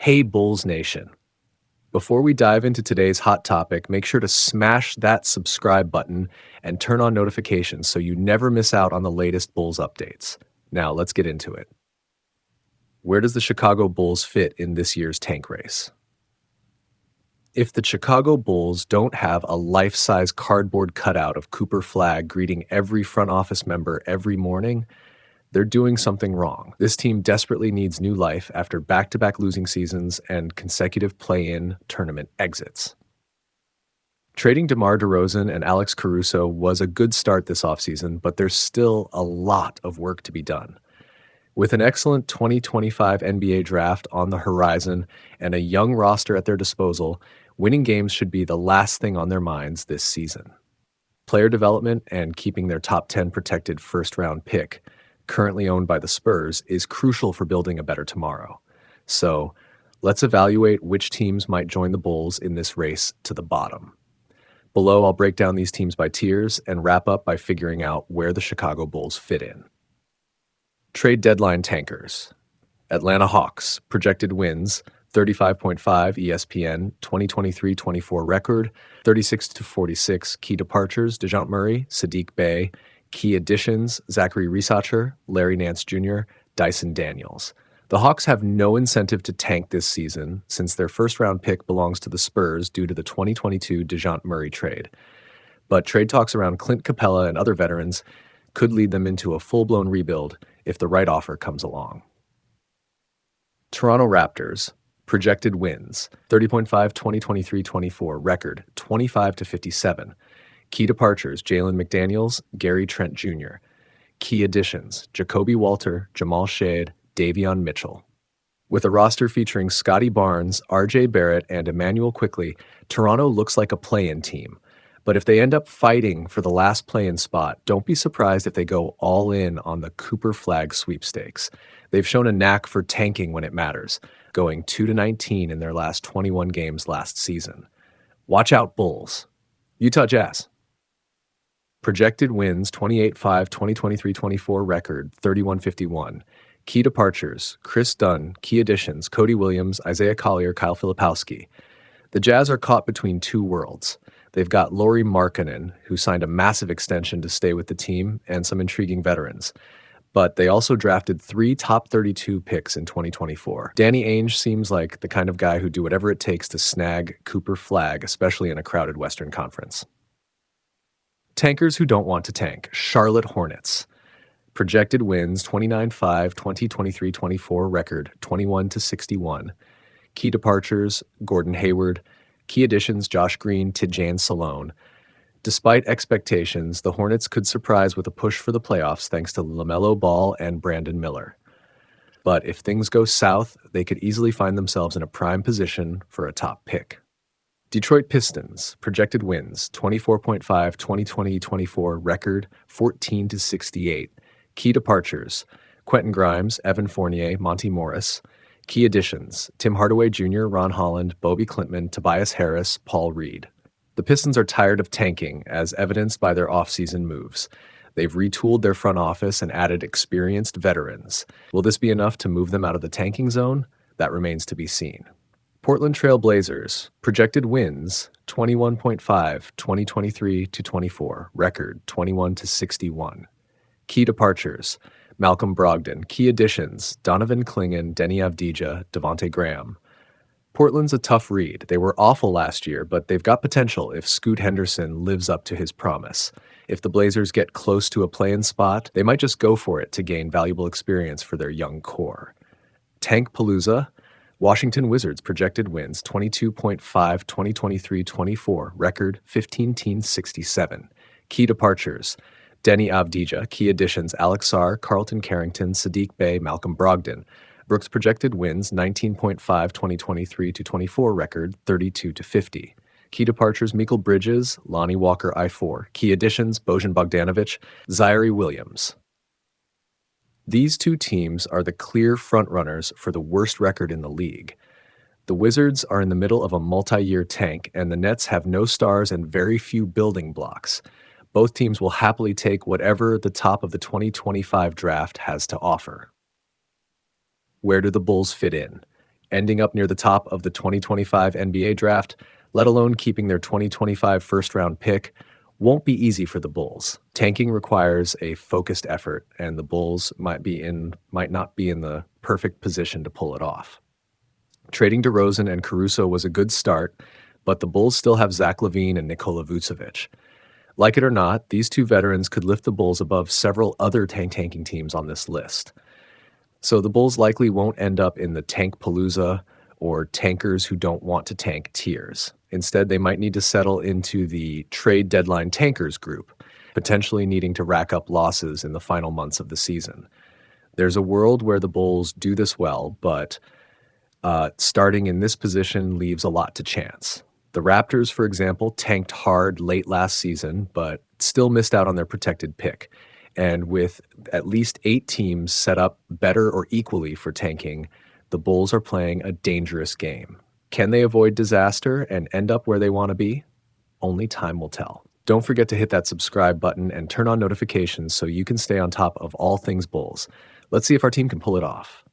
Hey Bulls Nation. Before we dive into today's hot topic, make sure to smash that subscribe button and turn on notifications so you never miss out on the latest Bulls updates. Now, let's get into it. Where does the Chicago Bulls fit in this year's tank race? If the Chicago Bulls don't have a life-size cardboard cutout of Cooper Flagg greeting every front office member every morning, they're doing something wrong. This team desperately needs new life after back-to-back losing seasons and consecutive play-in tournament exits. Trading DeMar DeRozan and Alex Caruso was a good start this offseason, but there's still a lot of work to be done. With an excellent 2025 NBA draft on the horizon and a young roster at their disposal, winning games should be the last thing on their minds this season. Player development and keeping their top 10 protected first-round pick, currently owned by the Spurs, is crucial for building a better tomorrow. So, let's evaluate which teams might join the Bulls in this race to the bottom. Below, I'll break down these teams by tiers and wrap up by figuring out where the Chicago Bulls fit in. Trade deadline tankers. Atlanta Hawks, projected wins, 35.5 ESPN, 2023-24 record, 36-46 key departures, DeJounte Murray, Saddiq Bey, key additions, Zachary Riesacher, Larry Nance Jr., Dyson Daniels. The Hawks have no incentive to tank this season since their first-round pick belongs to the Spurs due to the 2022 DeJounte Murray trade. But trade talks around Clint Capella and other veterans could lead them into a full-blown rebuild if the right offer comes along. Toronto Raptors, projected wins, 30.5 2023-24 record, 25-57. Key departures, Jalen McDaniels, Gary Trent Jr. Key additions, Jacoby Walter, Jamal Shade, Davion Mitchell. With a roster featuring Scotty Barnes, R.J. Barrett, and Emmanuel Quickley, Toronto looks like a play-in team. But if they end up fighting for the last play-in spot, don't be surprised if they go all in on the Cooper Flagg sweepstakes. They've shown a knack for tanking when it matters, going 2-19 in their last 21 games last season. Watch out, Bulls. Utah Jazz. Projected wins, 28-5 2023-24 record, 31-51. Key departures, Chris Dunn. Key additions, Cody Williams, Isaiah Collier, Kyle Filipowski. The Jazz are caught between two worlds. They've got Lauri Markkanen, who signed a massive extension to stay with the team, and some intriguing veterans. But they also drafted 3 top 32 picks in 2024. Danny Ainge seems like the kind of guy who'd do whatever it takes to snag Cooper Flagg, especially in a crowded Western Conference. Tankers who don't want to tank, Charlotte Hornets. Projected wins, 29-5 2023-24 record, 21-61. Key departures, Gordon Hayward. Key additions, Josh Green, Tidjane Salone. Despite expectations, the Hornets could surprise with a push for the playoffs thanks to LaMelo Ball and Brandon Miller. But if things go south, they could easily find themselves in a prime position for a top pick. Detroit Pistons, projected wins, 24.5 2020-24 record, 14-68. Key departures, Quentin Grimes, Evan Fournier, Monty Morris. Key additions, Tim Hardaway Jr., Ron Holland, Bobby Klintman, Tobias Harris, Paul Reed. The Pistons are tired of tanking, as evidenced by their offseason moves. They've retooled their front office and added experienced veterans. Will this be enough to move them out of the tanking zone? That remains to be seen. Portland Trail Blazers, projected wins, 21.5 2023-24 record, 21-61. Key departures, Malcolm Brogdon. Key additions, Donovan Clingan, Denny Avdija, Devontae Graham. Portland's a tough read. They were awful last year, but they've got potential if Scoot Henderson lives up to his promise. If the Blazers get close to a play-in spot, they might just go for it to gain valuable experience for their young core. Tank Palooza. Washington Wizards projected wins, 22.5 2023-24 record, 15-67. Key departures, Denny Avdija. Key additions, Alex Sarr, Carlton Carrington, Saddiq Bey, Malcolm Brogdon. Brooks projected wins, 19.5 2023-24 record, 32-50. Key departures, Mikal Bridges, Lonnie Walker I4. Key additions, Bojan Bogdanovic, Zaire Williams. These two teams are the clear frontrunners for the worst record in the league. The Wizards are in the middle of a multi-year tank, and the Nets have no stars and very few building blocks. Both teams will happily take whatever the top of the 2025 draft has to offer. Where do the Bulls fit in? Ending up near the top of the 2025 NBA draft, let alone keeping their 2025 first round pick, won't be easy for the Bulls. Tanking requires a focused effort, and the Bulls might not be in the perfect position to pull it off. Trading DeRozan and Caruso was a good start, but the Bulls still have Zach LaVine and Nikola Vucevic. Like it or not, these two veterans could lift the Bulls above several other tanking teams on this list. So the Bulls likely won't end up in the tank palooza or tankers who don't want to tank tiers. Instead, they might need to settle into the trade deadline tankers group, potentially needing to rack up losses in the final months of the season. There's a world where the Bulls do this well, but starting in this position leaves a lot to chance. The Raptors, for example, tanked hard late last season, but still missed out on their protected pick. And with at least 8 teams set up better or equally for tanking, the Bulls are playing a dangerous game. Can they avoid disaster and end up where they want to be? Only time will tell. Don't forget to hit that subscribe button and turn on notifications so you can stay on top of all things Bulls. Let's see if our team can pull it off.